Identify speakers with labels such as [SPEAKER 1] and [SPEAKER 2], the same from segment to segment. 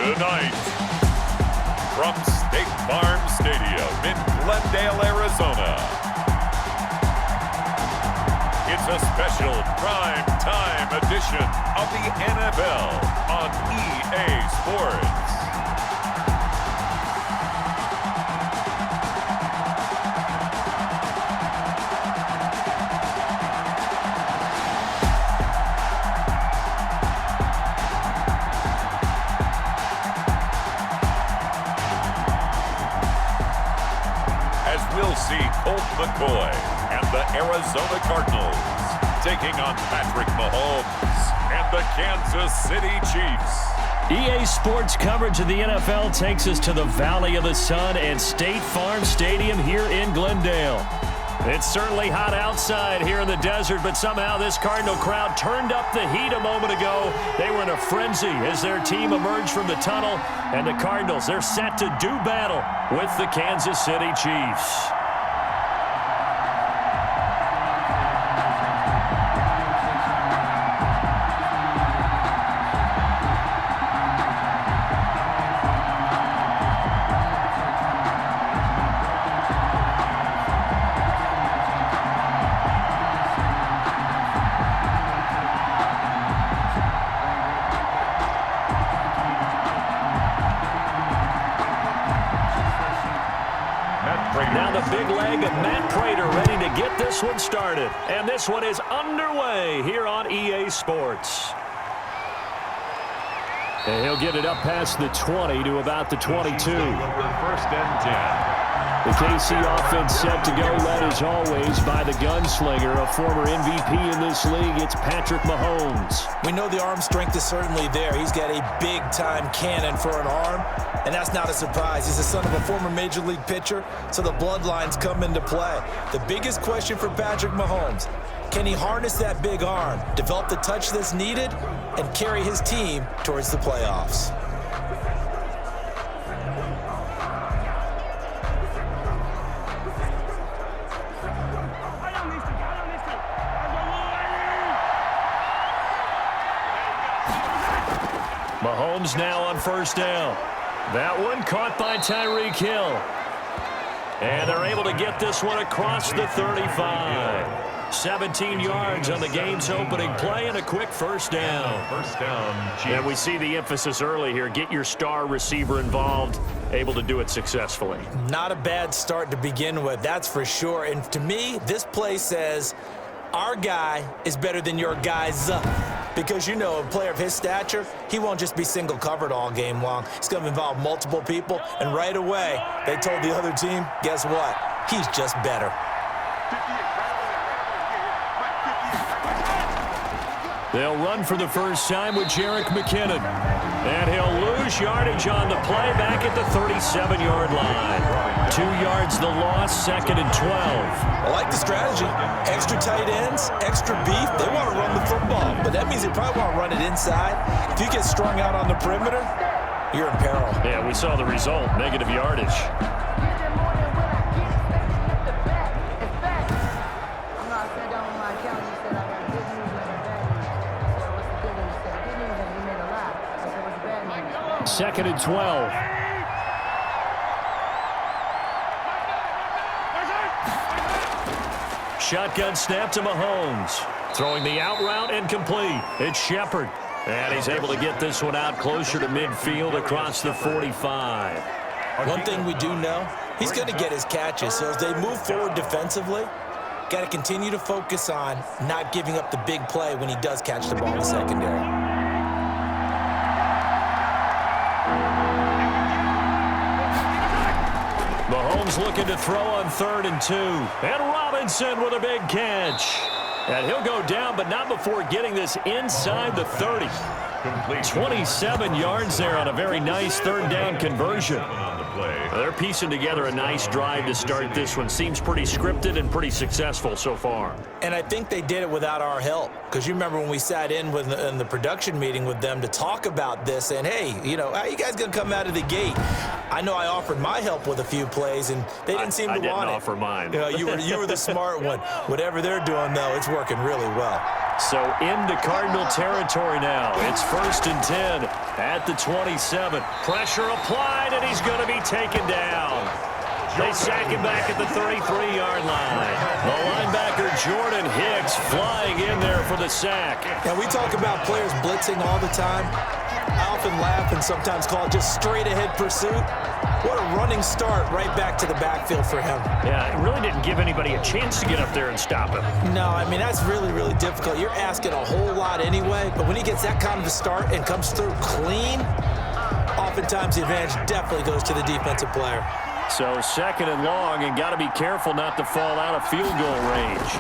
[SPEAKER 1] Tonight, from State Farm Stadium in Glendale, Arizona, it's a special prime time edition of the NFL on EA Sports. We'll see Colt McCoy and the Arizona Cardinals taking on Patrick Mahomes and the Kansas City Chiefs.
[SPEAKER 2] EA Sports coverage of the NFL takes us to the Valley of the Sun and State Farm Stadium here in Glendale. It's certainly hot outside here in the desert, but somehow this Cardinal crowd turned up the heat a moment ago. They were in a frenzy as their team emerged from the tunnel, and the Cardinals, they're set to do battle with the Kansas City Chiefs. Now the big leg of Matt Prater ready to get this one started. And this one is underway here on EA Sports. And he'll get it up past the 20 to about the 22.
[SPEAKER 1] First and 10.
[SPEAKER 2] The KC offense set to go, led as always by the gunslinger, a former MVP in this league. It's Patrick Mahomes.
[SPEAKER 3] We know the arm strength is certainly there. He's got a big-time cannon for an arm, and that's not a surprise. He's the son of a former Major League pitcher, so the bloodlines come into play. The biggest question for Patrick Mahomes, can he harness that big arm, develop the touch that's needed, and carry his team towards the playoffs?
[SPEAKER 2] Mahomes now on first down. That one caught by Tyreek Hill. And they're able to get this one across the 35. 17 yards on the game's opening play and a quick first down.
[SPEAKER 1] First down, Chiefs.
[SPEAKER 2] And we see the emphasis early here. Get your star receiver involved, able to do it successfully.
[SPEAKER 3] Not a bad start to begin with, that's for sure. And to me, this play says, our guy is better than your guys. Because, you know, a player of his stature, he won't just be single covered all game long. It's going to involve multiple people. And right away, they told the other team, guess what? He's just better.
[SPEAKER 2] They'll run for the first time with Jerick McKinnon. And he'll lose yardage on the play back at the 37-yard line. 2 yards the loss, second and 12.
[SPEAKER 3] I like the strategy. Extra tight ends, extra beef. They want to run the football, but that means they probably want to run it inside. If you get strung out on the perimeter, you're in peril.
[SPEAKER 2] Yeah, we saw the result, negative yardage. Second and 12. Shotgun snap to Mahomes. Throwing the out route and complete. It's Shepard. And he's able to get this one out closer to midfield across the 45.
[SPEAKER 3] One thing we do know, he's going to get his catches. So as they move forward defensively, got to continue to focus on not giving up the big play when he does catch the ball in the secondary.
[SPEAKER 2] Mahomes looking to throw on 3rd and 2. And Robinson with a big catch. And he'll go down, but not before getting this inside the 30. 27 yards there on a very nice 3rd down conversion. They're piecing together a nice drive to start this one. Seems pretty scripted and pretty successful so far.
[SPEAKER 3] And I think they did it without our help. Because you remember when we sat in the production meeting with them to talk about this, and hey, you know, how you guys going to come out of the gate? I know I offered my help with a few plays, and they didn't seem to want it.
[SPEAKER 2] I didn't offer mine.
[SPEAKER 3] You were the smart one. Whatever they're doing, though, it's working really well.
[SPEAKER 2] So into Cardinal territory now. It's 1st and 10 at the 27. Pressure applied, and he's going to be taken down. They sack him back at the 33-yard line. The linebacker Jordan Hicks flying in there for the sack.
[SPEAKER 3] And we talk about players blitzing all the time. I often laugh and sometimes call it just straight-ahead pursuit. What a running start right back to the backfield for him.
[SPEAKER 2] Yeah, it really didn't give anybody a chance to get up there and stop him.
[SPEAKER 3] No, I mean, that's really, really difficult. You're asking a whole lot anyway, but when he gets that kind of a start and comes through clean, oftentimes the advantage definitely goes to the defensive player.
[SPEAKER 2] So 2nd and long, and got to be careful not to fall out of field goal range.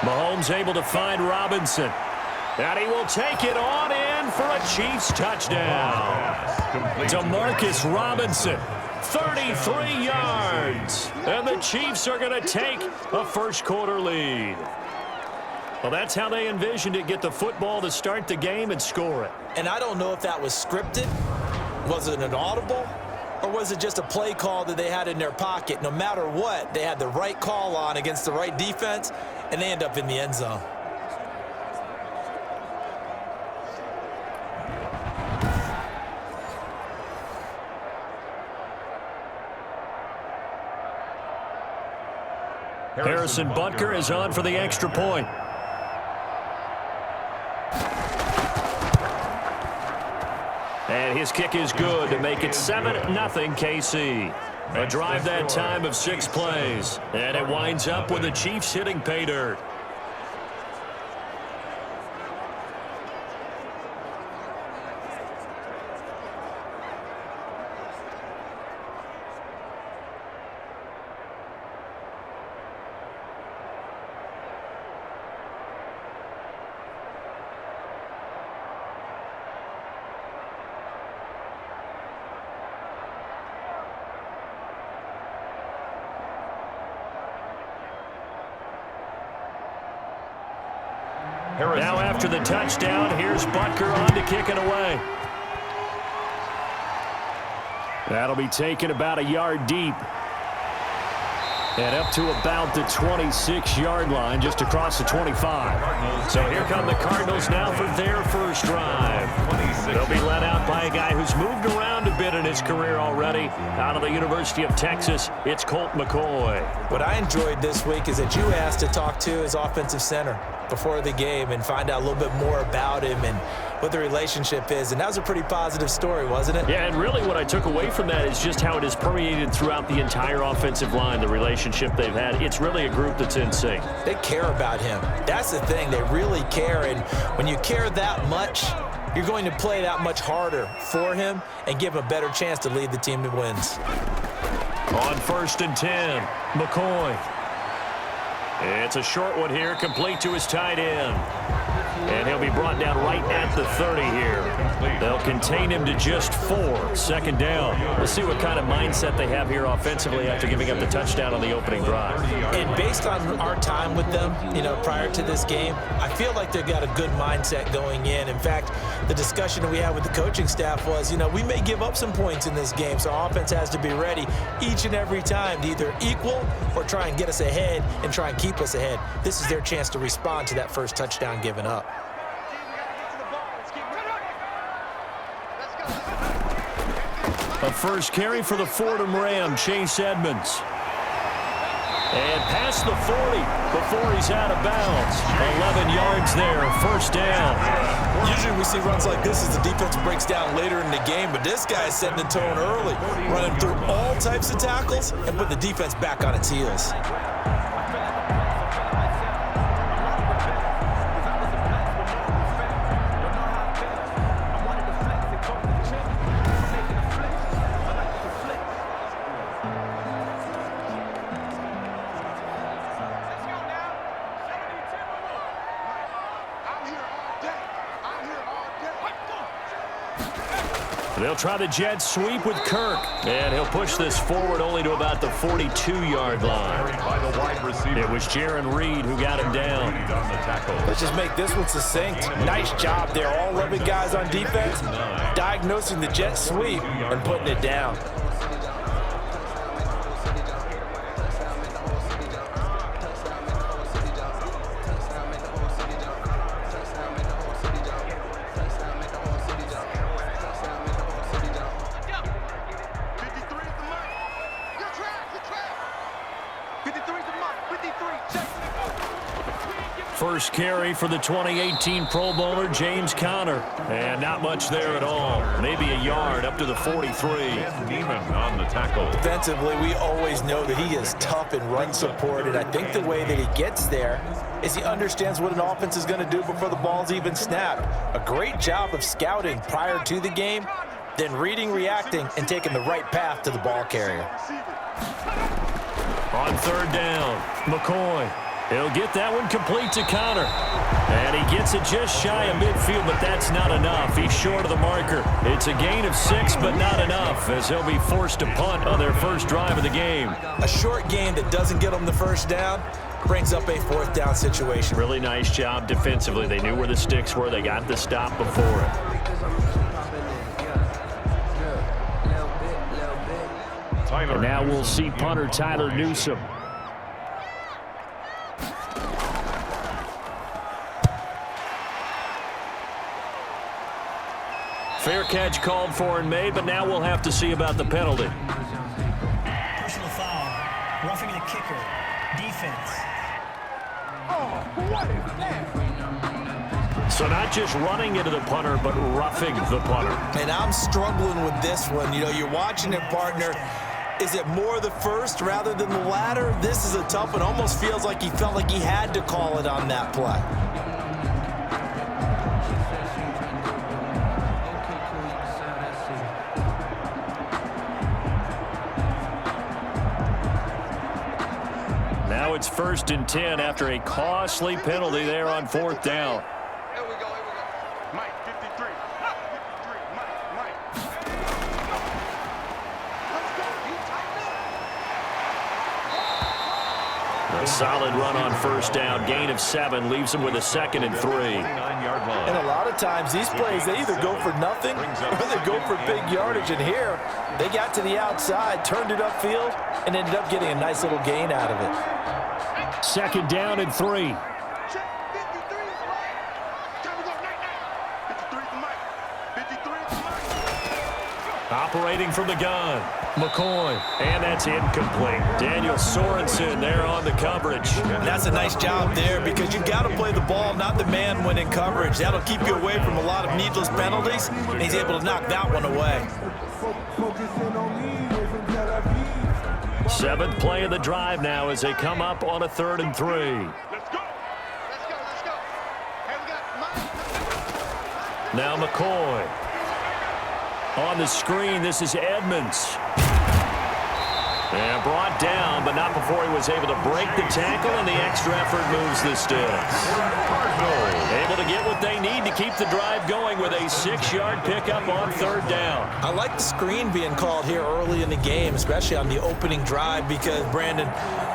[SPEAKER 2] Mahomes able to find Robinson. And he will take it on in for a Chiefs touchdown. Demarcus Robinson, 33 yards. And the Chiefs are going to take a first-quarter lead. Well, that's how they envisioned it, get the football to start the game and score it.
[SPEAKER 3] And I don't know if that was scripted. Was it an audible? Or was it just a play call that they had in their pocket? No matter what, they had the right call on against the right defense, and they end up in the end zone.
[SPEAKER 2] Harrison Butker is on for the extra point. And his kick is good to make it 7-0 KC. A drive that time of 6 plays. And it winds up with the Chiefs hitting pay dirt. Now after the touchdown, here's Butker on to kick it away. That'll be taken about a yard deep. And up to about the 26-yard line, just across the 25. So here come the Cardinals now for their first drive. They'll be led out by a guy who's moved around a bit in his career already. Out of the University of Texas, it's Colt McCoy.
[SPEAKER 3] What I enjoyed this week is that you asked to talk to his offensive center before the game and find out a little bit more about him and what the relationship is. And that was a pretty positive story, wasn't it?
[SPEAKER 2] Yeah, and really what I took away from that is just how it has permeated throughout the entire offensive line, the relationship they've had. It's really a group that's in sync.
[SPEAKER 3] They care about him. That's the thing. They really care. And when you care that much, you're going to play that much harder for him and give him a better chance to lead the team to wins.
[SPEAKER 2] On 1st and 10, McCoy. It's a short one here, complete to his tight end. And he'll be brought down right at the 30 here. They'll contain him to just 4. 2nd down. Let's see what kind of mindset they have here offensively after giving up the touchdown on the opening drive.
[SPEAKER 3] And based on our time with them, prior to this game, I feel like they've got a good mindset going in. In fact, the discussion that we had with the coaching staff was, we may give up some points in this game, so our offense has to be ready each and every time to either equal or try and get us ahead and try and keep us ahead. This is their chance to respond to that first touchdown given up.
[SPEAKER 2] A first carry for the Fordham Ram, Chase Edmonds. And past the 40 before he's out of bounds. 11 yards there, 1st down.
[SPEAKER 3] Usually we see runs like this as the defense breaks down later in the game, but this guy is setting the tone early, running through all types of tackles and put the defense back on its heels.
[SPEAKER 2] They'll try the jet sweep with Kirk. And he'll push this forward only to about the 42-yard line. It was Jaron Reed who got him down.
[SPEAKER 3] Let's just make this one succinct. Nice job there. All 11 guys on defense diagnosing the jet sweep and putting it down.
[SPEAKER 2] First carry for the 2018 Pro Bowler, James Conner. And not much there at all. Maybe a yard up to the 43.
[SPEAKER 1] Neiman on the tackle.
[SPEAKER 3] Defensively, we always know that he is tough in run support, and I think the way that he gets there is he understands what an offense is going to do before the ball's even snapped. A great job of scouting prior to the game, then reading, reacting, and taking the right path to the ball carrier.
[SPEAKER 2] On third down, McCoy. He'll get that one complete to Conner. And he gets it just shy of midfield, but that's not enough. He's short of the marker. It's a gain of 6, but not enough, as he'll be forced to punt on their first drive of the game.
[SPEAKER 3] A short gain that doesn't get them the first down brings up a fourth down situation.
[SPEAKER 2] Really nice job defensively. They knew where the sticks were. They got the stop before it. And now we'll see punter Tyler Newsome. Fair catch called for and made, but now we'll have to see about the penalty.
[SPEAKER 4] Personal foul, roughing the kicker, defense.
[SPEAKER 2] So not just running into the punter, but roughing the punter.
[SPEAKER 3] And I'm struggling with this one. You know, you're watching it, partner. Is it more the first rather than the latter? This is a tough one. Almost feels like he felt like he had to call it on that play.
[SPEAKER 2] Now it's 1st and 10 after a costly penalty there on 4th down.
[SPEAKER 5] Here we go. Mike, 53. 53, Mike. Let's go. You tighten up.
[SPEAKER 2] A solid run on 1st down. Gain of 7 leaves him with a 2nd and 3.
[SPEAKER 1] 9-yard line.
[SPEAKER 3] And a lot of times these plays, they either go for nothing or they go for big yardage. And here, they got to the outside, turned it upfield, and ended up getting a nice little gain out of it.
[SPEAKER 2] 2nd down and 3.
[SPEAKER 5] Check 53 is Mike. Time to go. Night. 53 for Mike. 53 for Mike.
[SPEAKER 2] Operating from the gun, McCoy. And that's incomplete. Daniel Sorensen there on the coverage.
[SPEAKER 3] And that's a nice job there because you've got to play the ball, not the man when in coverage. That'll keep you away from a lot of needless penalties, and he's able to knock that one away.
[SPEAKER 2] 7th play of the drive now as they come up on a 3rd and 3.
[SPEAKER 5] Let's go. Hey, we got Mike.
[SPEAKER 2] Now McCoy. On the screen, this is Edmonds. And brought down, but not before he was able to break the tackle, and the extra effort moves the sticks. Able to get what they need to keep the drive going with a 6-yard pickup on 3rd down.
[SPEAKER 3] I like the screen being called here early in the game, especially on the opening drive, because, Brandon,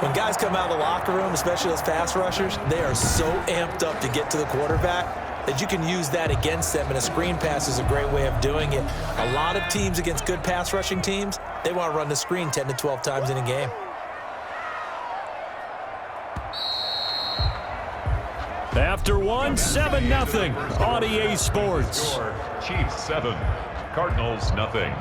[SPEAKER 3] when guys come out of the locker room, especially those pass rushers, they are so amped up to get to the quarterback that you can use that against them, and a screen pass is a great way of doing it. A lot of teams against good pass rushing teams, they want to run the screen 10 to 12 times in a game.
[SPEAKER 2] After one, 7-0 on EA Sports.
[SPEAKER 1] Chiefs 7, Cardinals nothing.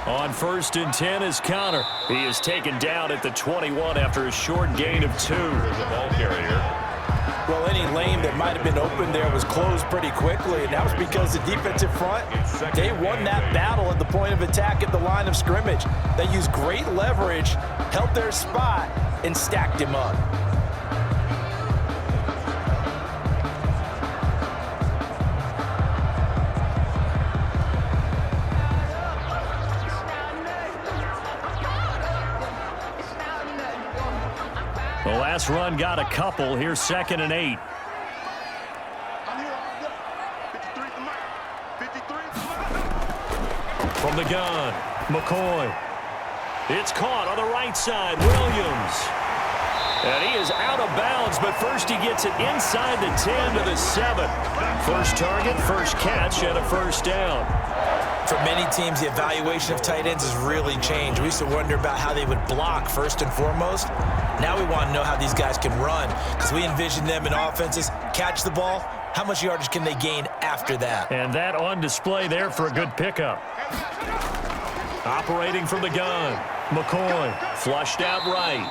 [SPEAKER 2] On 1st and 10 is Conner. He is taken down at the 21 after a short gain of 2.
[SPEAKER 1] There's a ball carrier.
[SPEAKER 3] Well, any lane that might have been open there was closed pretty quickly, and that was because the defensive front, they won that battle at the point of attack at the line of scrimmage. They used great leverage, held their spot, and stacked him up.
[SPEAKER 2] The last run got a couple. Here's 2nd and 8.
[SPEAKER 5] I'm here. 53 for Mike. 53 for Mike.
[SPEAKER 2] From the gun, McCoy. It's caught on the right side. Williams. And he is out of bounds, but first he gets it inside the 10 to the 7. First target, first catch, and a first down.
[SPEAKER 3] For many teams, the evaluation of tight ends has really changed. We used to wonder about how they would block first and foremost. Now we want to know how these guys can run, because we envision them in offenses catch the ball. How much yardage can they gain after that?
[SPEAKER 2] And that on display there for a good pickup. Operating from the gun, McCoy flushed out right.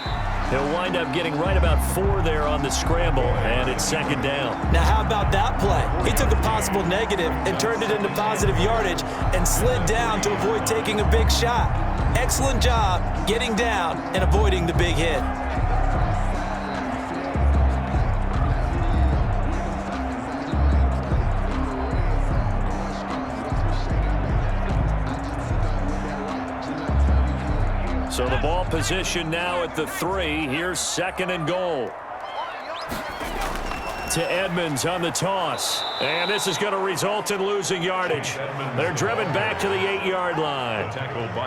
[SPEAKER 2] He'll wind up getting right about 4 there on the scramble, and it's second down.
[SPEAKER 3] Now, how about that play? He took a possible negative and turned it into positive yardage and slid down to avoid taking a big shot. Excellent job getting down and avoiding the big hit.
[SPEAKER 2] So the ball position now at the 3. Here's second and goal. To Edmonds on the toss. And this is going to result in losing yardage. They're driven back to the 8-yard line.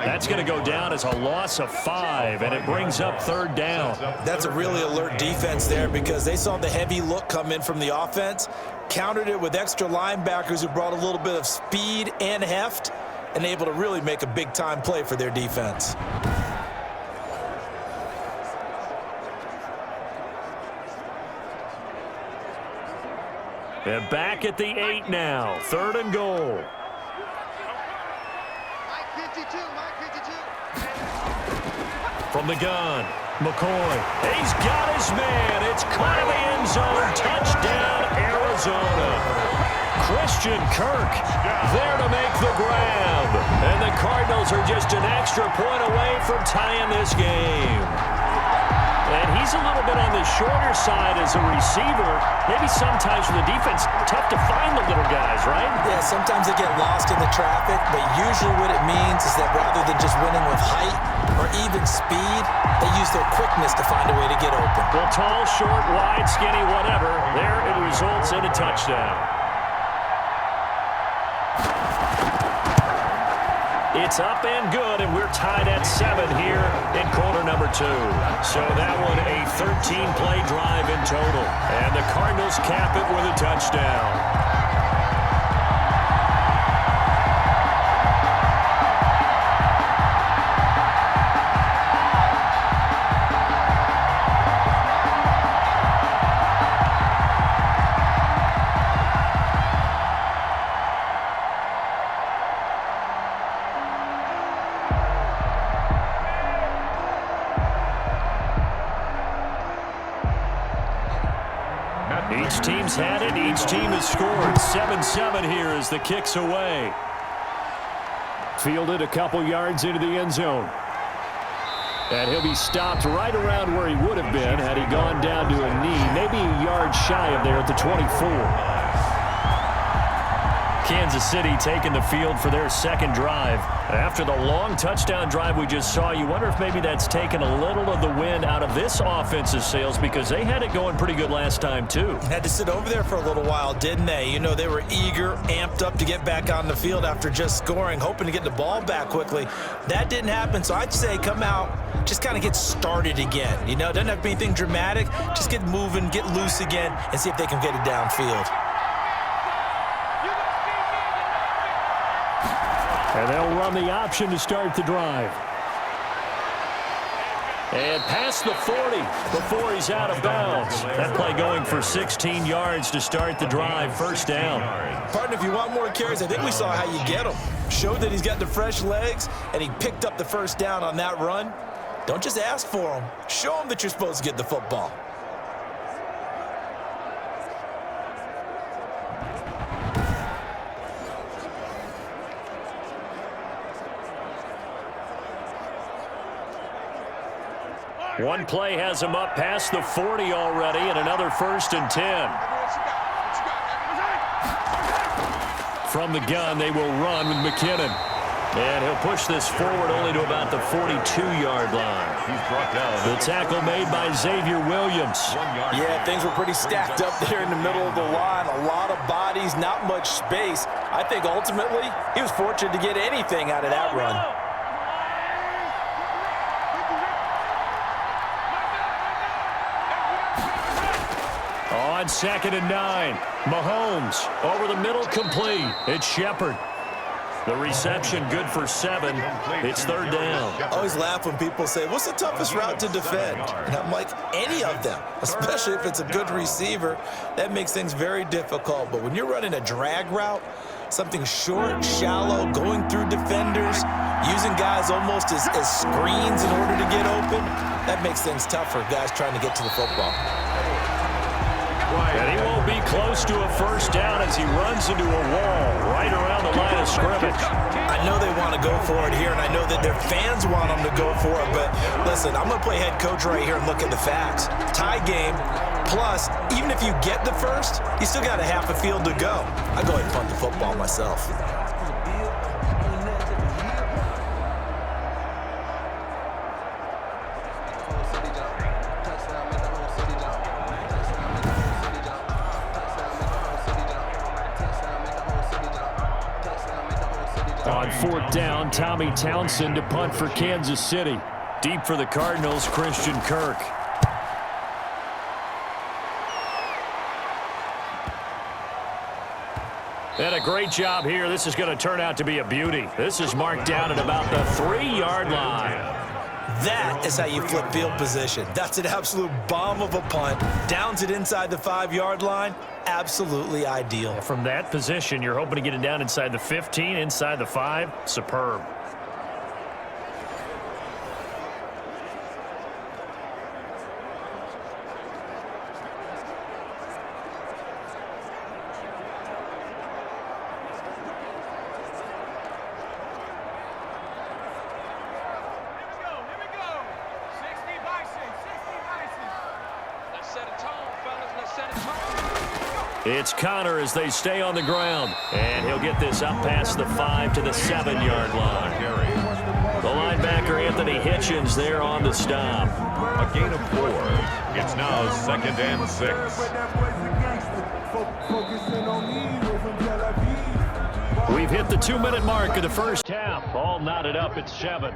[SPEAKER 2] That's going to go down as a loss of 5, and it brings up third down.
[SPEAKER 3] That's a really alert defense there because they saw the heavy look come in from the offense, countered it with extra linebackers who brought a little bit of speed and heft, and able to really make a big-time play for their defense.
[SPEAKER 2] And back at the 8 now. Third and goal. From the gun, McCoy. He's got his man. It's caught in the end zone. Touchdown, Arizona. Christian Kirk there to make the grab. And the Cardinals are just an extra point away from tying this game. And he's a little bit on the shorter side as a receiver. Maybe sometimes for the defense, tough to find the little guys, right?
[SPEAKER 3] Yeah, sometimes they get lost in the traffic, but usually what it means is that rather than just winning with height or even speed, they use their quickness to find a way to get open.
[SPEAKER 2] Well, tall, short, wide, skinny, whatever, there it results in a touchdown. It's up and good, and we're tied at 7 here in quarter number 2. So that one a 13-play drive in total. And the Cardinals cap it with a touchdown. Each team's had it. Each team has scored. 7-7 here as the kick's away. Fielded a couple yards into the end zone. And he'll be stopped right around where he would have been had he gone down to a knee. Maybe a yard shy of there at the 24. Kansas City taking the field for their second drive. After the long touchdown drive we just saw, you wonder if maybe that's taken a little of the wind out of this offensive sails because they had it going pretty good last time too.
[SPEAKER 3] Had to sit over there for a little while, didn't they? You know, they were eager, amped up to get back on the field after just scoring, hoping to get the ball back quickly. That didn't happen, so I'd say come out, just kind of get started again. You know, it doesn't have to be anything dramatic. Just get moving, get loose again, and see if they can get it downfield.
[SPEAKER 2] And they'll run the option to start the drive. And past the 40 before he's out of bounds. That play going for 16 yards to start the drive. First down.
[SPEAKER 3] Partner, if you want more carries, I think we saw how you get them. Showed that he's got the fresh legs, and he picked up the first down on that run. Don't just ask for them. Show them that you're supposed to get the football.
[SPEAKER 2] One play has him up past the 40 already, and another 1st and 10. From the gun, they will run with McKinnon. And he'll push this forward only to about the 42-yard line.
[SPEAKER 1] He's brought down.
[SPEAKER 2] The tackle made by Xavier Williams.
[SPEAKER 3] Yeah, things were pretty stacked up there in the middle of the line. A lot of bodies, not much space. I think ultimately he was fortunate to get anything out of that run.
[SPEAKER 2] on 2nd and 9. Mahomes over the middle, complete. It's Shepard. The reception good for 7. It's 3rd down.
[SPEAKER 3] I always laugh when people say, what's the toughest route to defend? And I'm like, any of them, especially if it's a good receiver. That makes things very difficult. But when you're running a drag route, something short, shallow, going through defenders, using guys almost as screens in order to get open, that makes things tough for guys trying to get to the football.
[SPEAKER 2] And he won't be close to a 1st down as he runs into a wall right around the line of scrimmage.
[SPEAKER 3] I know they want to go for it here, and I know that their fans want them to go for it, but listen, I'm going to play head coach right here and look at the facts. Tie game, plus, even if you get the 1st, you still got a half a field to go. I go ahead and punt the football myself.
[SPEAKER 2] On 4th down, Tommy Townsend to punt for Kansas City. Deep for the Cardinals, Christian Kirk. And a great job here. This is going to turn out to be a beauty. This is marked down at about the 3-yard line.
[SPEAKER 3] That is how you flip field position. That's an absolute bomb of a punt. Downs it inside the 5-yard line. Absolutely ideal.
[SPEAKER 2] From that position, you're hoping to get it down inside the 15, inside the 5. Superb. It's Connor as they stay on the ground. And he'll get this up past the 5 to the 7-yard line. The linebacker, Anthony Hitchens, there on the stop.
[SPEAKER 1] A gain of 4. It's now 2nd and 6.
[SPEAKER 2] We've hit the 2-minute mark of the 1st half. All knotted up at 7.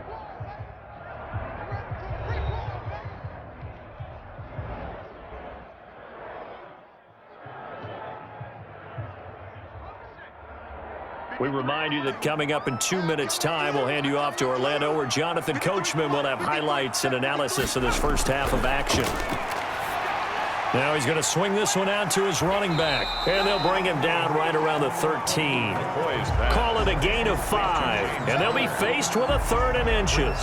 [SPEAKER 2] We remind you that coming up in 2 minutes' time, we'll hand you off to Orlando, where Jonathan Coachman will have highlights and analysis of this 1st half of action. Now he's going to swing this one out to his running back, and they'll bring him down right around the 13. Call it a gain of 5, and they'll be faced with a 3rd and inches.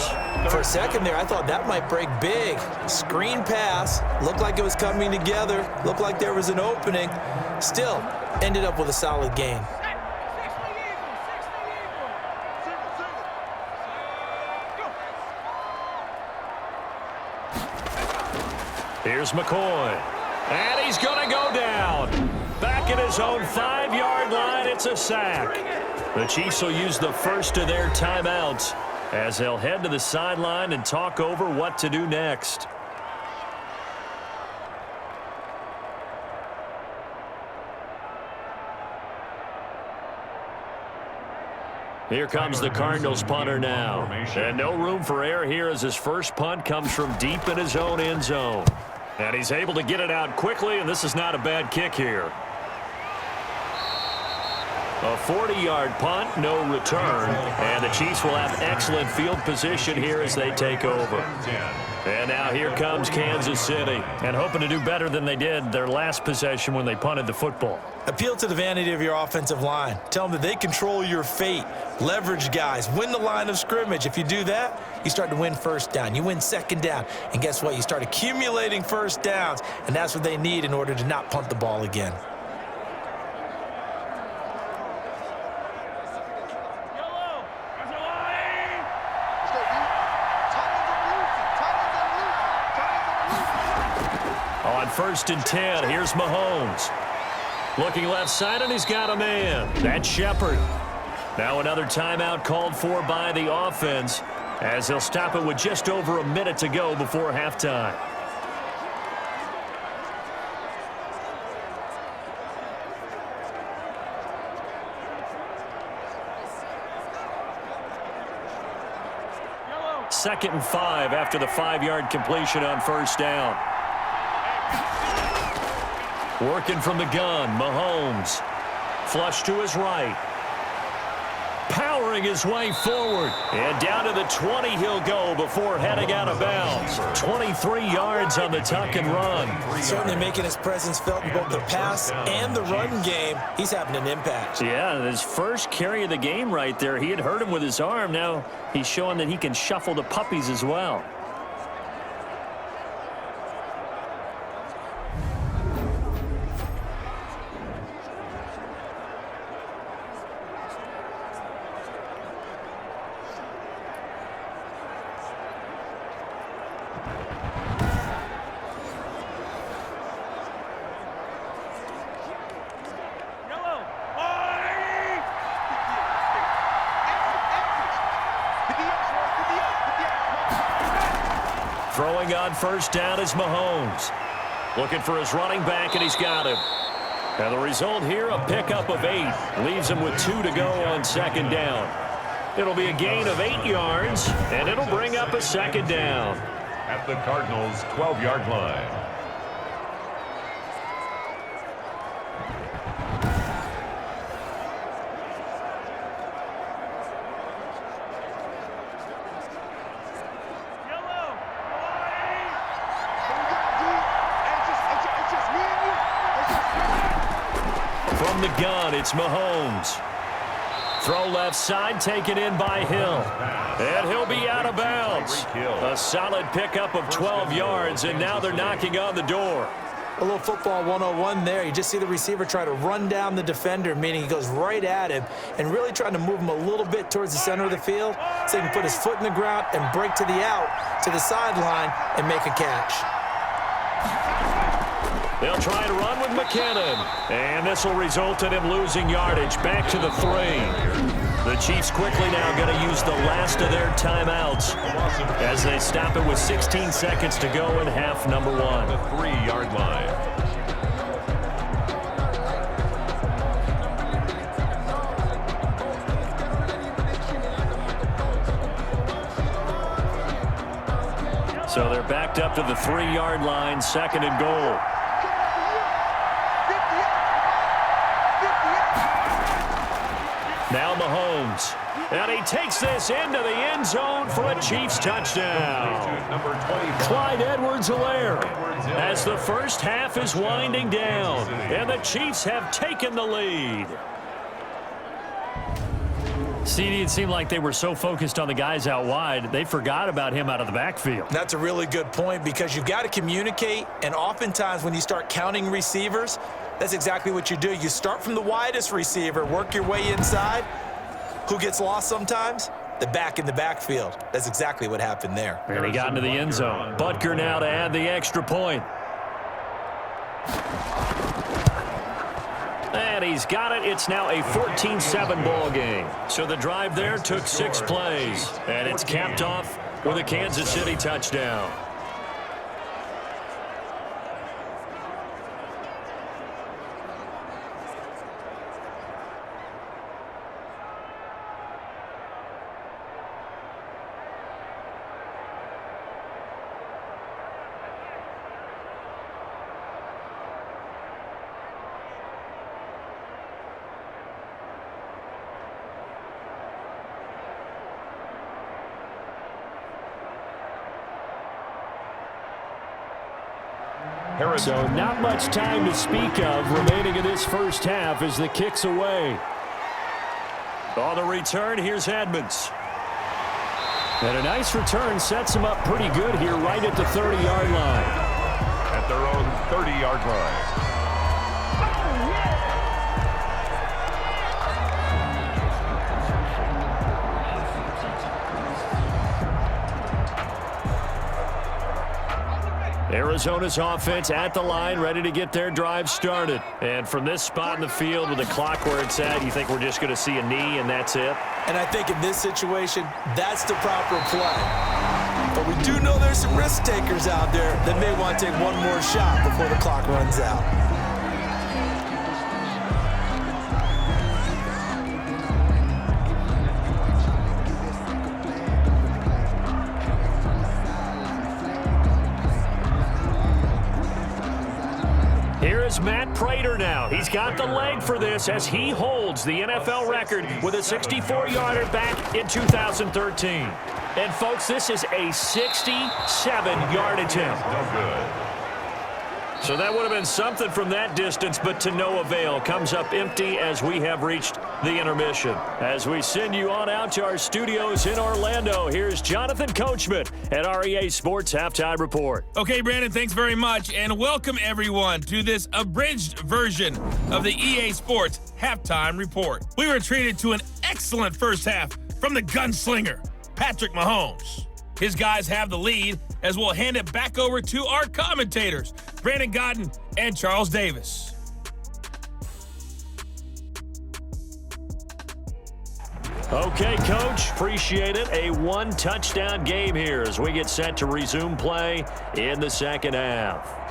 [SPEAKER 3] For a second there, I thought that might break big. Screen pass, looked like it was coming together, looked like there was an opening. Still, ended up with a solid gain.
[SPEAKER 2] Here's McCoy, and he's going to go down. Back at his own 5-yard line, it's a sack. The Chiefs will use the first of their timeouts as they'll head to the sideline and talk over what to do next. Here comes the Cardinals punter now. And no room for error here as his first punt comes from deep in his own end zone. And he's able to get it out quickly, and this is not a bad kick here. A 40-yard punt, no return. And the Chiefs will have excellent field position here as they take over. And now here comes Kansas City, and hoping to do better than they did their last possession when they punted the football.
[SPEAKER 3] Appeal to the vanity of your offensive line. Tell them that they control your fate. Leverage guys. Win the line of scrimmage. If you do that, you start to win 1st down. You win 2nd down. And guess what? You start accumulating 1st downs, and that's what they need in order to not punt the ball again.
[SPEAKER 2] On 1st and 10, here's Mahomes. Looking left side, and he's got a man. That's Shepard. Now another timeout called for by the offense as they'll stop it with just over a minute to go before halftime. Second and 5 after the 5-yard completion on 1st down. Working from the gun, Mahomes. Flush to his right. Powering his way forward. And down to the 20 he'll go before heading out of bounds. 23 yards on the tuck and run.
[SPEAKER 3] Certainly making his presence felt in both the pass and the run game. He's having an impact.
[SPEAKER 2] Yeah, his first carry of the game right there. He had hurt him with his arm. Now he's showing that he can shuffle the puppies as well. Throwing on first down is Mahomes. Looking for his running back, and he's got him. And the result here, a pickup of 8. Leaves him with 2 to go on second down. It'll be a gain of 8 yards, and it'll bring up a second down.
[SPEAKER 1] At the Cardinals' 12-yard line.
[SPEAKER 2] From the gun, it's Mahomes. Throw left side, taken in by Hill. And he'll be out of bounds. A solid pickup of 12 yards, and now they're knocking on the door.
[SPEAKER 3] A little football 101 there. You just see the receiver try to run down the defender, meaning he goes right at him and really trying to move him a little bit towards the center of the field so he can put his foot in the ground and break to the out, to the sideline, and make a catch.
[SPEAKER 2] They'll try to run with McKinnon. And this will result in him losing yardage back to the 3. The Chiefs quickly now going to use the last of their timeouts as they stop it with 16 seconds to go in half number 1.
[SPEAKER 1] The 3-yard line.
[SPEAKER 2] So they're backed up to the 3-yard line, second and goal. Now Mahomes. And he takes this into the end zone for a Chiefs touchdown. Clyde Edwards-Helaire as the first half is winding down. And the Chiefs have taken the lead. CD, it seemed like they were so focused on the guys out wide, they forgot about him out of the backfield.
[SPEAKER 3] That's a really good point because you've got to communicate, and oftentimes when you start counting receivers, that's exactly what you do. You start from the widest receiver, work your way inside. Who gets lost sometimes? The back in the backfield. That's exactly what happened there.
[SPEAKER 2] And he got into the end zone. Butker now to add the extra point. And he's got it. It's now a 14-7 ball game. So the drive there took 6 plays. And it's capped off with a Kansas City touchdown. So not much time to speak of remaining in this first half as the kick's away. On the return, here's Edmonds. And a nice return sets him up pretty good here right at the 30-yard line.
[SPEAKER 1] At their own 30-yard line.
[SPEAKER 2] Arizona's offense at the line, ready to get their drive started. And from this spot in the field with the clock where it's at, you think we're just going to see a knee and that's it?
[SPEAKER 3] And I think in this situation, that's the proper play. But we do know there's some risk takers out there that may want to take one more shot before the clock runs out.
[SPEAKER 2] Here's Matt Prater now. He's got the leg for this as he holds the NFL record with a 64-yarder back in 2013. And, folks, this is a 67-yard attempt.
[SPEAKER 1] No good.
[SPEAKER 2] So that would have been something from that distance, but to no avail. Comes up empty as we have reached the intermission. As we send you on out to our studios in Orlando, here's Jonathan Coachman at our EA Sports Halftime Report.
[SPEAKER 6] Okay, Brandon, thanks very much, and welcome everyone to this abridged version of the EA Sports Halftime Report. We were treated to an excellent first half from the gunslinger, Patrick Mahomes. His guys have the lead as we'll hand it back over to our commentators, Brandon Godden and Charles Davis.
[SPEAKER 2] Okay, Coach, appreciate it. A one-touchdown game here as we get set to resume play in the second half.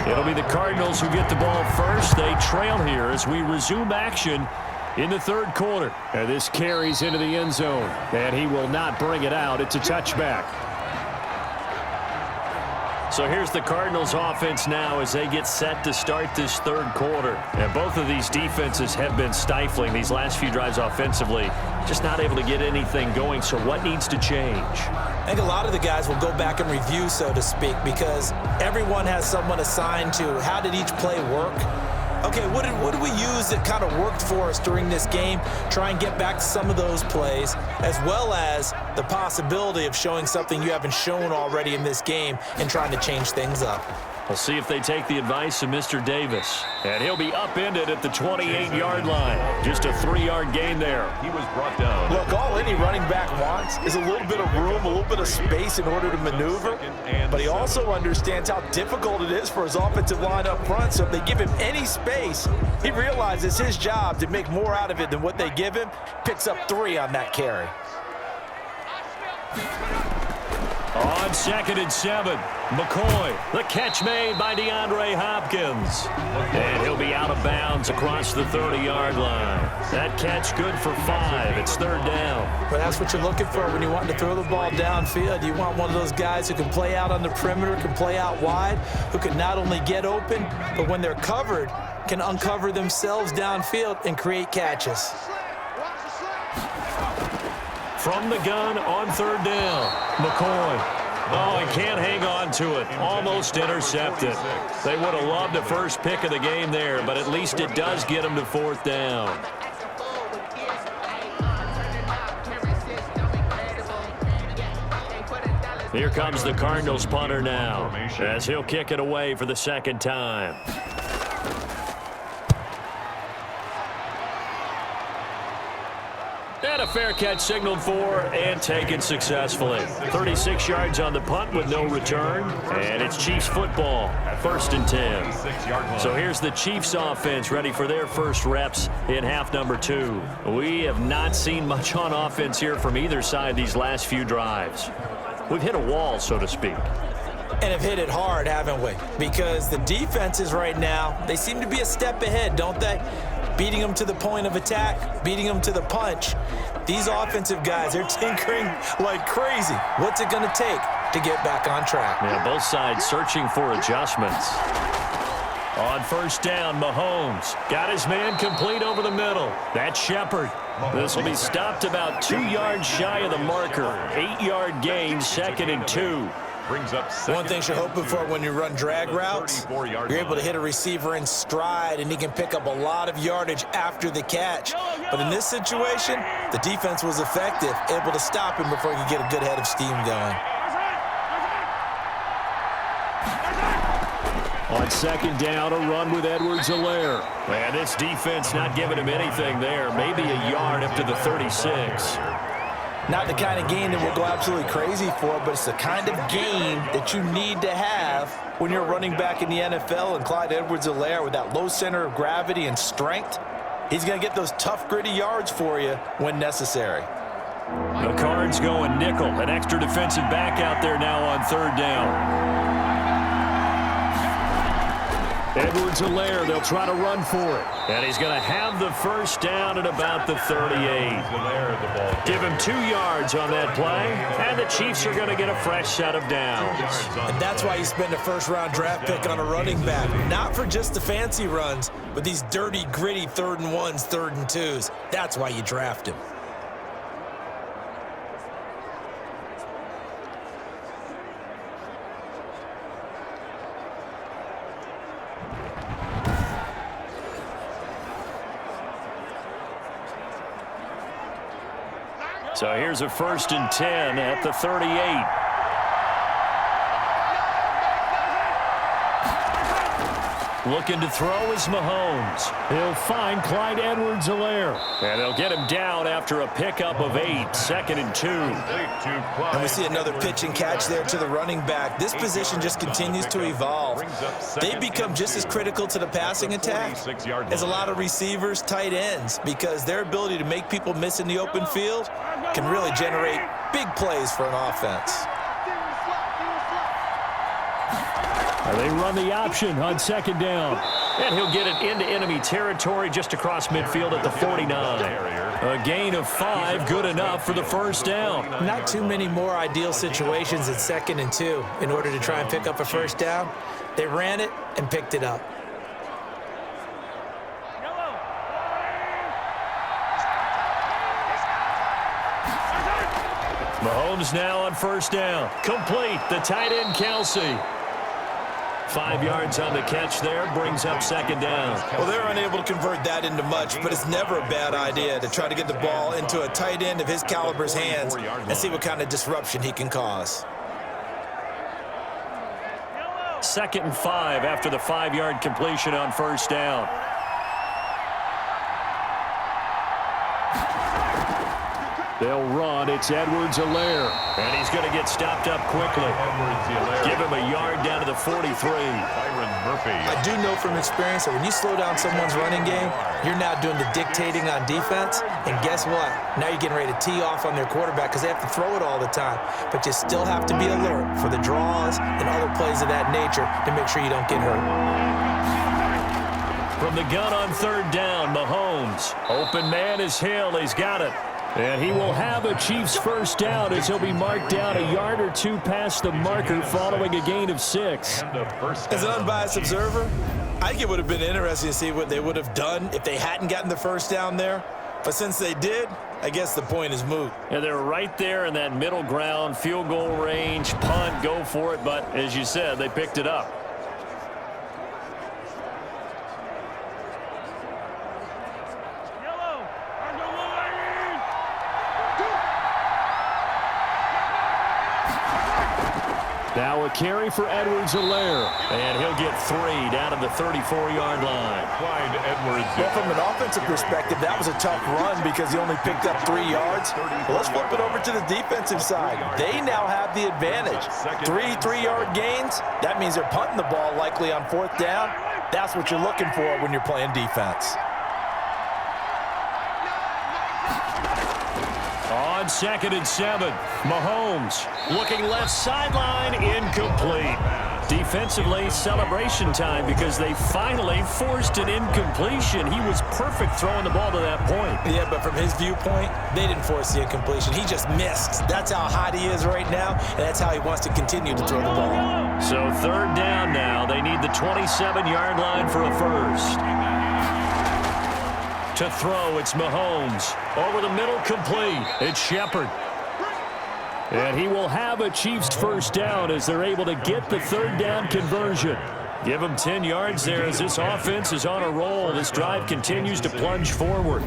[SPEAKER 2] It'll be the Cardinals who get the ball first. They trail here as we resume action in the third quarter. And this carries into the end zone, and he will not bring it out. It's a touchback. So here's the Cardinals offense now as they get set to start this third quarter. And both of these defenses have been stifling these last few drives offensively. Just not able to get anything going. So what needs to change?
[SPEAKER 3] I think a lot of the guys will go back and review, so to speak, because everyone has someone assigned to how did each play work. Okay, what did we use that kind of worked for us during this game? Try and get back to some of those plays, as well as the possibility of showing something you haven't shown already in this game and trying to change things up.
[SPEAKER 2] We'll see if they take the advice of Mr. Davis. And he'll be upended at the 28-yard line. Just a 3-yard gain there.
[SPEAKER 1] He was brought down.
[SPEAKER 3] Look, all any running back wants is a little bit of room, a little bit of space in order to maneuver. But he also understands how difficult it is for his offensive line up front. So if they give him any space, he realizes his job to make more out of it than what they give him. Picks up 3 on that carry.
[SPEAKER 2] On 2nd and 7, McCoy, the catch made by DeAndre Hopkins. And he'll be out of bounds across the 30-yard line. That catch good for 5. It's 3rd down.
[SPEAKER 3] But that's what you're looking for when you want to throw the ball downfield. You want one of those guys who can play out on the perimeter, can play out wide, who can not only get open, but when they're covered, can uncover themselves downfield and create catches.
[SPEAKER 2] From the gun on 3rd down, McCoy. Oh, he can't hang on to it. Almost intercepted. They would have loved the first pick of the game there, but at least it does get them to 4th down. Here comes the Cardinals punter now, as he'll kick it away for the 2nd time. And a fair catch signaled for and taken successfully. 36 yards on the punt with no return. And it's Chiefs football, 1st and 10. So here's the Chiefs offense ready for their first reps in half number 2. We have not seen much on offense here from either side these last few drives. We've hit a wall, so to speak.
[SPEAKER 3] And have hit it hard, haven't we? Because the defenses right now, they seem to be a step ahead, don't they? Beating them to the point of attack, beating them to the punch. These offensive guys, they're tinkering like crazy. What's it going to take to get back on track?
[SPEAKER 2] Yeah, both sides searching for adjustments. On 1st down, Mahomes got his man complete over the middle. That's Shepard. This will be stopped about 2 yards shy of the marker. 8-yard gain, 2nd and 2.
[SPEAKER 1] Brings up
[SPEAKER 3] one thing you're hoping for when you run drag routes, you're able to hit a receiver in stride, and he can pick up a lot of yardage after the catch. But in this situation, the defense was effective, able to stop him before he could get a good head of steam going.
[SPEAKER 2] On On second down, a run with Edwards-Helaire. And this defense not giving him anything there. Maybe a yard up to the 36.
[SPEAKER 3] Not the kind of game that we'll go absolutely crazy for, but it's the kind of game that you need to have when you're running back in the NFL. And Clyde Edwards-Helaire, with that low center of gravity and strength, he's going to get those tough, gritty yards for you when necessary.
[SPEAKER 2] The Cards going nickel. An extra defensive back out there now on third down. Edwards-Helaire, they'll try to run for it. And he's going to have the first down at about the 38. Give him 2 yards on that play, and the Chiefs are going to get a fresh set of downs.
[SPEAKER 3] And that's why you spend a first-round draft pick on a running back. Not for just the fancy runs, but these dirty, gritty 3rd and 1s, 3rd and 2s. That's why you draft him.
[SPEAKER 2] So here's a 1st and 10 at the 38. Looking to throw is Mahomes. He'll find Clyde Edwards-Helaire. And they'll get him down after a pickup of 8, 2nd and 2.
[SPEAKER 3] And we see another pitch and catch there to the running back. This position just continues to evolve. They become just as critical to the passing attack as a lot of receivers, tight ends, because their ability to make people miss in the open field can really generate big plays for an offense.
[SPEAKER 2] They run the option on 2nd down. And he'll get it into enemy territory just across midfield at the 49. A gain of 5, good enough for the first down.
[SPEAKER 3] Not too many more ideal situations at 2nd and 2 in order to try and pick up a first down. They ran it and picked it up.
[SPEAKER 2] Mahomes now on 1st down. Complete, the tight end Kelsey. 5 yards on the catch there, brings up 2nd down.
[SPEAKER 3] Well, they're unable to convert that into much, but it's never a bad idea to try to get the ball into a tight end of his caliber's hands and see what kind of disruption he can cause.
[SPEAKER 2] 2nd and 5 after the 5-yard completion on 1st down. They'll run. It's Edwards-Helaire. And he's going to get stopped up quickly. Give him a yard down to the 43.
[SPEAKER 3] I do know from experience that when you slow down someone's running game, you're now doing the dictating on defense. And guess what? Now you're getting ready to tee off on their quarterback because they have to throw it all the time. But you still have to be alert for the draws and other plays of that nature to make sure you don't get hurt.
[SPEAKER 2] From the gun on 3rd down, Mahomes. Open man is Hill. He's got it. And he will have a Chiefs first down as he'll be marked down a yard or 2 past the marker following a gain of 6.
[SPEAKER 3] As an unbiased observer, I think it would have been interesting to see what they would have done if they hadn't gotten the first down there. But since they did, I guess the point is moot.
[SPEAKER 2] Yeah, they're right there in that middle ground, field goal range, punt, go for it. But as you said, they picked it up. Now a carry for Edwards-Helaire. And he'll get 3 down to the 34-yard line.
[SPEAKER 3] Well, from an offensive perspective, that was a tough run because he only picked up 3 yards. Well, let's flip it over to the defensive side. They now have the advantage. 3 3-yard gains. That means they're punting the ball likely on 4th down. That's what you're looking for when you're playing defense.
[SPEAKER 2] On 2nd and 7, Mahomes looking left sideline, incomplete. Defensively, celebration time because they finally forced an incompletion. He was perfect throwing the ball to that point.
[SPEAKER 3] Yeah, but from his viewpoint, they didn't force the incompletion. He just missed. That's how hot he is right now, and that's how he wants to continue to throw the ball.
[SPEAKER 2] So 3rd down now. They need the 27-yard line for a first. To throw, it's Mahomes. Over the middle, complete. It's Shepard. And he will have a Chiefs first down as they're able to get the 3rd down conversion. Give him 10 yards there as this offense is on a roll. This drive continues to plunge forward.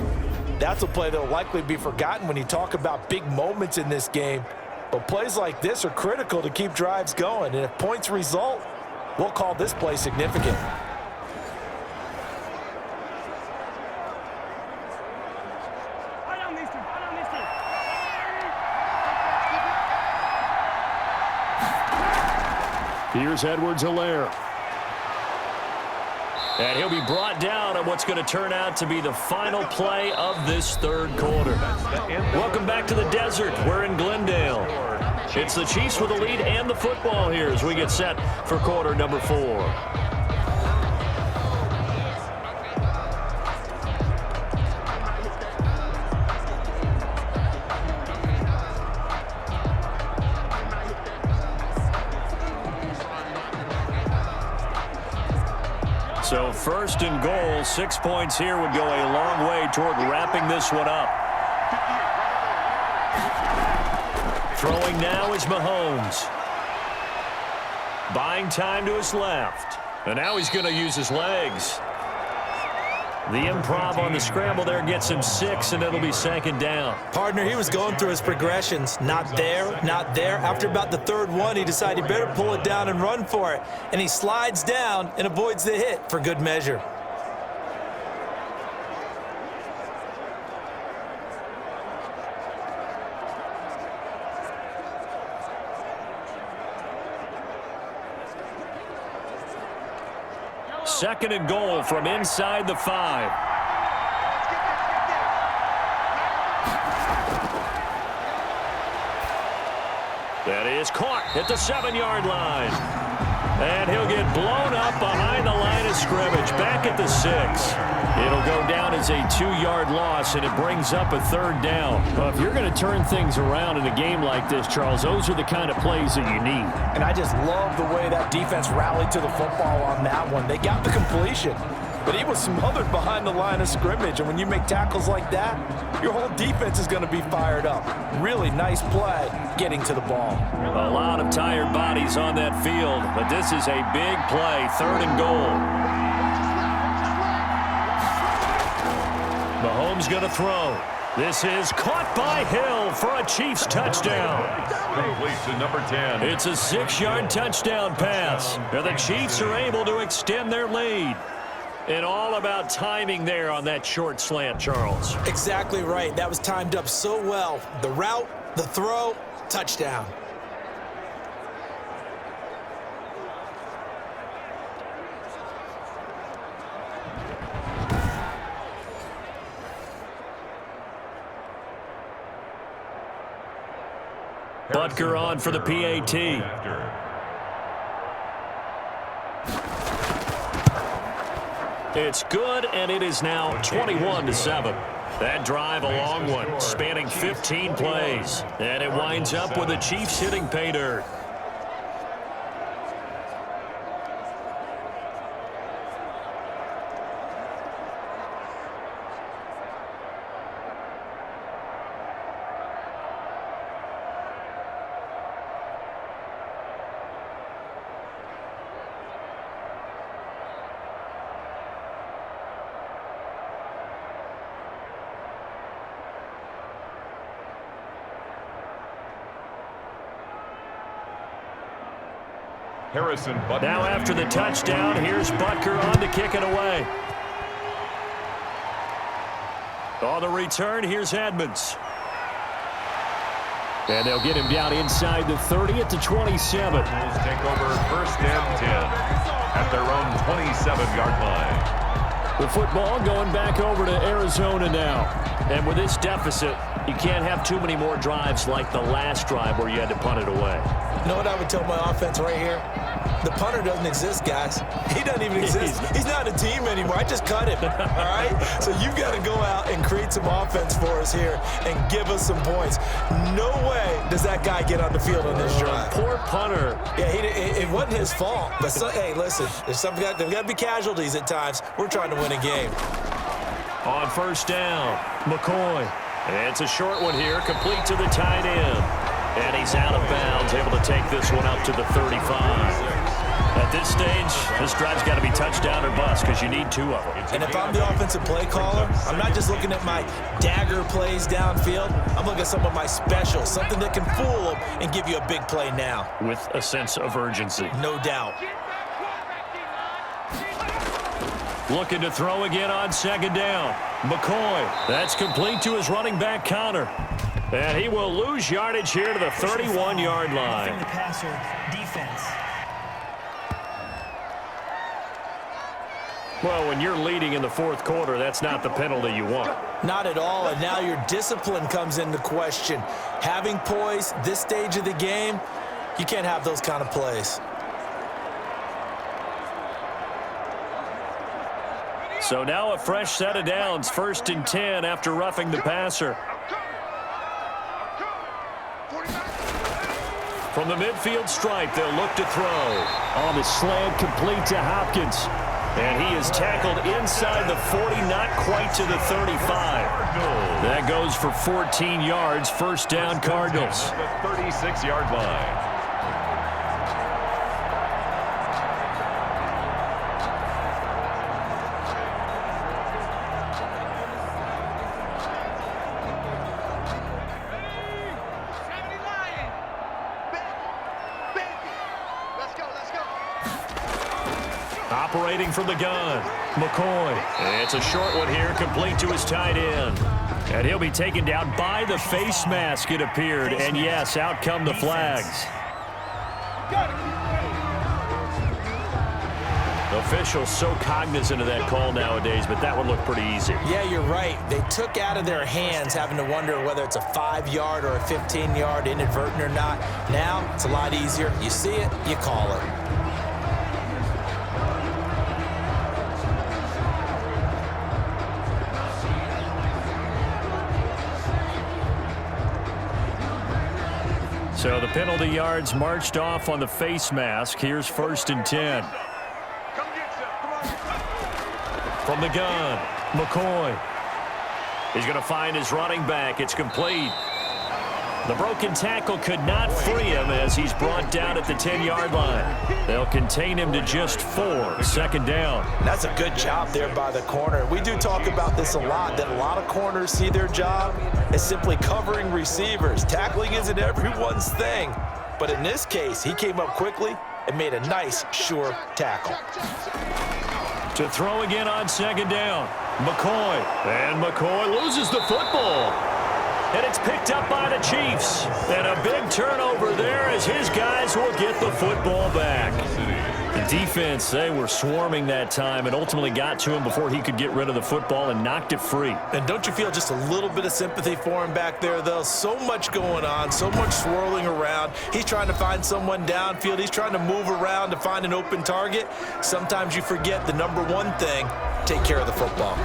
[SPEAKER 3] That's a play that will likely be forgotten when you talk about big moments in this game. But plays like this are critical to keep drives going. And if points result, We'll call this play significant.
[SPEAKER 2] Here's Edwards-Helaire. And he'll be brought down on what's going to turn out to be the final play of this third quarter. Welcome back to the desert. We're in Glendale. It's the Chiefs with the lead and the football here as we get set for quarter number 4. So first and goal, 6 points here would go a long way toward wrapping this one up. Throwing now is Mahomes. Buying time to his left. And now he's going to use his legs. The improv on the scramble there gets him 6, and it'll be second down.
[SPEAKER 3] Partner, he was going through his progressions. Not there, not there. After about the third one, he decided he better pull it down and run for it. And he slides down and avoids the hit for good measure.
[SPEAKER 2] Second and goal from inside the 5. That is caught at the 7-yard line. And he'll get blown up behind the line of scrimmage, back at the 6. It'll go down as a 2-yard loss, and it brings up a third down. Well, if you're going to turn things around in a game like this, Charles, those are the kind of plays that you need.
[SPEAKER 3] And I just love the way that defense rallied to the football on that one. They got the completion, but he was smothered behind the line of scrimmage. And when you make tackles like that, your whole defense is going to be fired up. Really nice play getting to the ball.
[SPEAKER 2] A lot of tired bodies on that field, but this is a big play, third and goal. Mahomes going to throw. This is caught by Hill for a Chiefs touchdown.
[SPEAKER 1] Complete to number 10.
[SPEAKER 2] It's a 6-yard touchdown pass. And the Chiefs are able to extend their lead. And all about timing there on that short slant, Charles.
[SPEAKER 3] Exactly right. That was timed up so well. The route, the throw, touchdown.
[SPEAKER 2] Butker on for the PAT. It's good, and it is now 21-7. That drive, a long one, spanning 15 plays. And it winds up with the Chiefs hitting pay dirt.
[SPEAKER 1] Harrison Butker.
[SPEAKER 2] Now after the touchdown, here's Butker on to kick it away. On the return, here's Edmonds. And they'll get him down inside the 30 at the 27.
[SPEAKER 1] Bulls take over first and 10 at their own 27-yard line.
[SPEAKER 2] The football going back over to Arizona now. And with this deficit, you can't have too many more drives like the last drive where you had to punt it away.
[SPEAKER 3] You know what I would tell my offense right here? The punter doesn't exist, guys. He doesn't even exist. He's not a team anymore. I just cut him, all right? So you've got to go out and create some offense for us here and give us some points. No way does that guy get on the field on this drive.
[SPEAKER 2] Poor punter.
[SPEAKER 3] Yeah, it wasn't his fault. But hey, listen, there's got to be casualties at times. We're trying to win a game.
[SPEAKER 2] On first down, McCoy. And it's a short one here, complete to the tight end. And he's out of bounds, able to take this one up to the 35. At this stage, this drive's got to be touchdown or bust because you need 2 of them.
[SPEAKER 3] And if I'm the offensive play caller, I'm not just looking at my dagger plays downfield. I'm looking at some of my specials, something that can fool them and give you a big play now.
[SPEAKER 2] With a sense of urgency.
[SPEAKER 3] No doubt.
[SPEAKER 2] Looking to throw again on second down. McCoy, that's complete to his running back Connor. And he will lose yardage here to the 31-yard line.
[SPEAKER 4] Roughing the passer, defense.
[SPEAKER 2] Well, when you're leading in the fourth quarter, that's not the penalty you want.
[SPEAKER 3] Not at all, and now your discipline comes into question. Having poise this stage of the game, you can't have those kind of plays.
[SPEAKER 2] So now a fresh set of downs, 1st and 10 after roughing the passer. From the midfield stripe, they'll look to throw. On the slant, complete to Hopkins. And he is tackled inside the 40, not quite to the 35. That goes for 14 yards, 1st down Cardinals.
[SPEAKER 1] The 36-yard line.
[SPEAKER 2] Operating from the gun, McCoy. It's a short one here, complete to his tight end. And he'll be taken down by the face mask, it appeared. And yes, out come the flags. Officials so cognizant of that call nowadays, but that one looked pretty easy.
[SPEAKER 3] Yeah, you're right. They took out of their hands having to wonder whether it's a 5-yard or a 15-yard, inadvertent or not. Now, it's a lot easier. You see it, you call it.
[SPEAKER 2] So the penalty yards marched off on the face mask. Here's 1st and 10. From the gun, McCoy. He's going to find his running back. It's complete. The broken tackle could not free him as he's brought down at the 10-yard line. They'll contain him to just 4, 2nd down.
[SPEAKER 3] That's a good job there by the corner. We do talk about this a lot, that a lot of corners see their job as simply covering receivers. Tackling isn't everyone's thing. But in this case, he came up quickly and made a nice, sure tackle.
[SPEAKER 2] To throw again on 2nd down, McCoy. And McCoy loses the football. And it's picked up by the Chiefs. And a big turnover there as his guys will get the football back. The defense, they were swarming that time and ultimately got to him before he could get rid of the football and knocked it free.
[SPEAKER 3] And don't you feel just a little bit of sympathy for him back there, though? So much going on, so much swirling around. He's trying to find someone downfield. He's trying to move around to find an open target. Sometimes you forget the number one thing, take care of the football.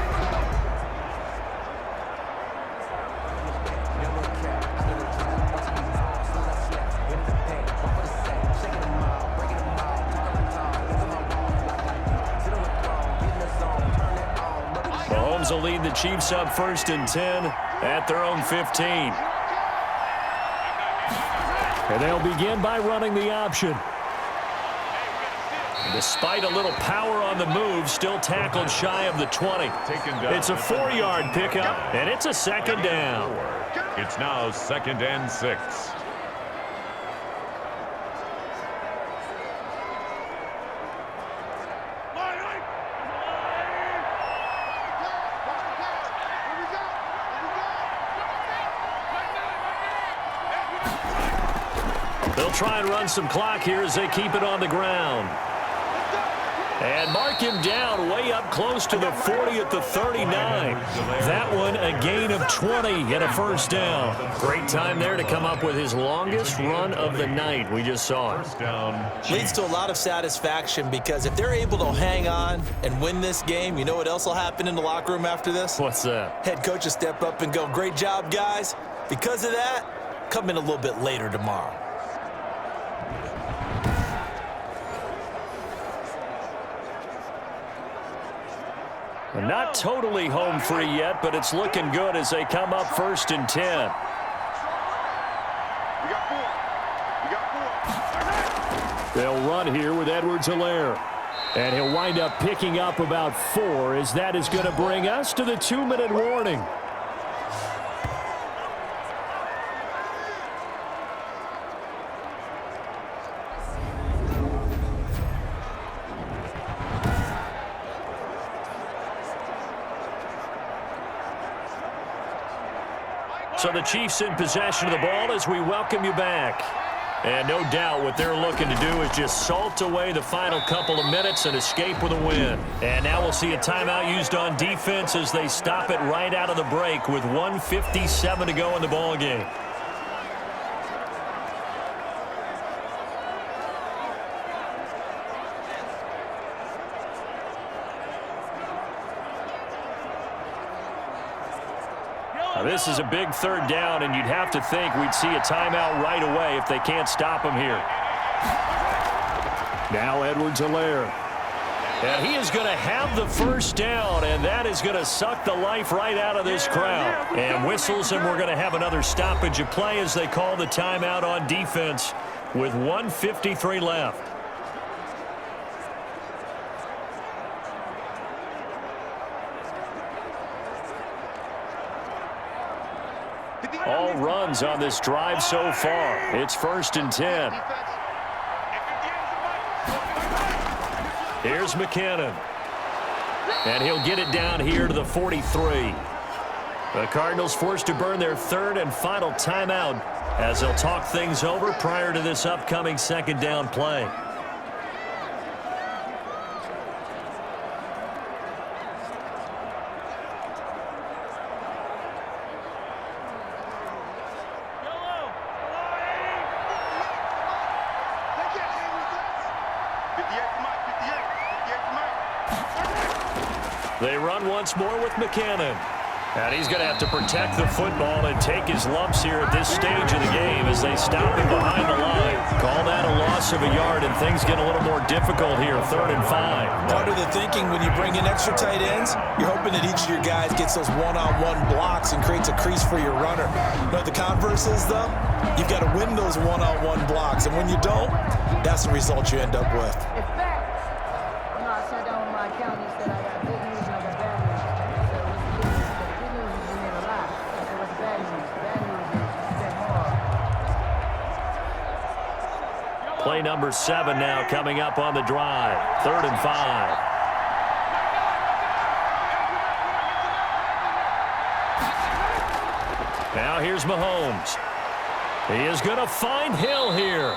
[SPEAKER 2] Will lead the Chiefs up 1st and 10 at their own 15. And they'll begin by running the option. Despite a little power on the move, still tackled shy of the 20. It's a 4-yard pickup, and it's a 2nd down.
[SPEAKER 1] It's now 2nd and 6.
[SPEAKER 2] They'll try and run some clock here as they keep it on the ground. And mark him down way up close to the 40 at the 39. That one a gain of 20 and a 1st down. Great time there to come up with his longest run of the night. We just saw it.
[SPEAKER 3] Leads to a lot of satisfaction because if they're able to hang on and win this game, you know what else will happen in the locker room after this?
[SPEAKER 2] What's that?
[SPEAKER 3] Head coach will step up and go, great job, guys. Because of that, come in a little bit later tomorrow.
[SPEAKER 2] Not totally home free yet, but it's looking good as they come up 1st and 10. They'll run here with Edwards-Helaire. And he'll wind up picking up about 4 as that is going to bring us to the 2-minute warning. So the Chiefs in possession of the ball as we welcome you back. And no doubt what they're looking to do is just salt away the final couple of minutes and escape with a win. And now we'll see a timeout used on defense as they stop it right out of the break with 1:57 to go in the ball game. This is a big third down, and you'd have to think we'd see a timeout right away if they can't stop him here. Now Edwards-Helaire. And he is going to have the first down, and that is going to suck the life right out of this crowd. And whistles, and we're going to have another stoppage of play as they call the timeout on defense with 1:53 left. All runs on this drive so far. It's 1st and 10. Here's McKinnon. And he'll get it down here to the 43. The Cardinals forced to burn their third and final timeout as they'll talk things over prior to this upcoming second down play. They run once more with McKinnon. And he's going to have to protect the football and take his lumps here at this stage of the game as they stop him behind the line. Call that a loss of a yard, and things get a little more difficult here, 3rd and 5.
[SPEAKER 3] Part of the thinking when you bring in extra tight ends, you're hoping that each of your guys gets those one-on-one blocks and creates a crease for your runner. You know what the converse is, though? You've got to win those one-on-one blocks, and when you don't, that's the result you end up with.
[SPEAKER 2] Play number 7 now coming up on the drive. 3rd and 5. Now here's Mahomes. He is going to find Hill here.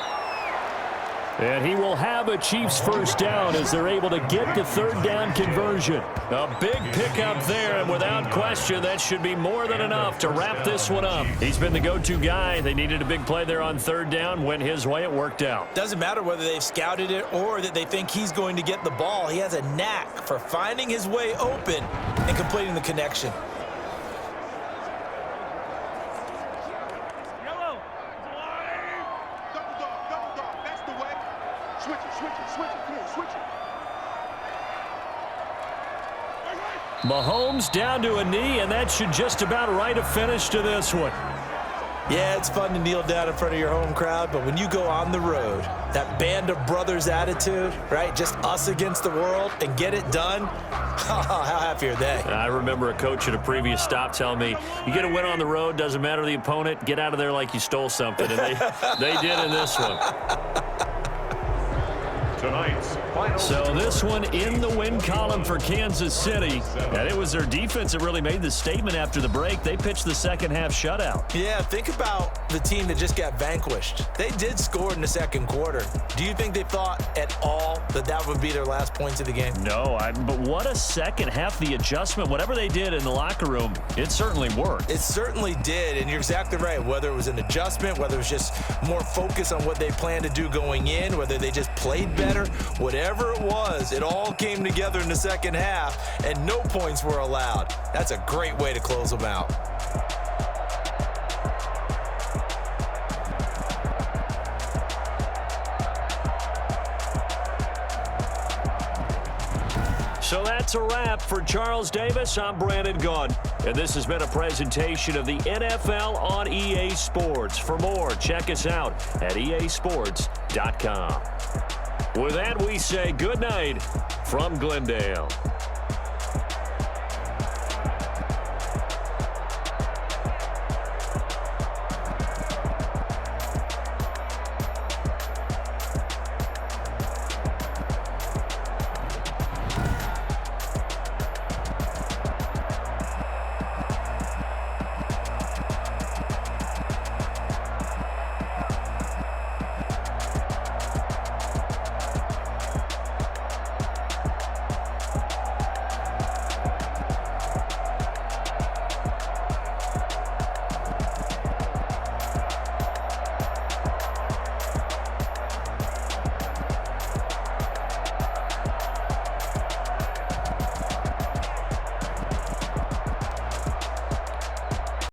[SPEAKER 2] And he will have a Chiefs first down as they're able to get the third down conversion. A big pickup there, and without question, that should be more than enough to wrap this one up. He's been the go-to guy. They needed a big play there on third down. Went his way. It worked out.
[SPEAKER 3] Doesn't matter whether they've scouted it or that they think he's going to get the ball. He has a knack for finding his way open and completing the connection.
[SPEAKER 2] Mahomes down to a knee, and that should just about write a finish to this one.
[SPEAKER 3] Yeah, it's fun to kneel down in front of your home crowd, but when you go on the road, that band of brothers attitude, right, just us against the world, and get it done, how happy are they?
[SPEAKER 2] I remember a coach at a previous stop telling me, you get a win on the road, doesn't matter the opponent, get out of there like you stole something, and they did in this one.
[SPEAKER 1] Tonight's final.
[SPEAKER 2] So this one in the win column for Kansas City. And it was their defense that really made the statement after the break. They pitched the second half shutout.
[SPEAKER 3] Yeah, think about the team that just got vanquished. They did score in the second quarter. Do you think they thought at all that that would be their last points of the game?
[SPEAKER 2] No, but what a second half. The adjustment, whatever they did in the locker room, it certainly worked.
[SPEAKER 3] It certainly did, and you're exactly right. Whether it was an adjustment, whether it was just more focus on what they planned to do going in, whether they just played better, whatever it was, it all came together in the second half, and no points were allowed. That's a great way to close them out.
[SPEAKER 2] So that's a wrap for Charles Davis. I'm Brandon Gunn, and this has been a presentation of the NFL on EA Sports. For more, check us out at easports.com. With that, we say good night from Glendale.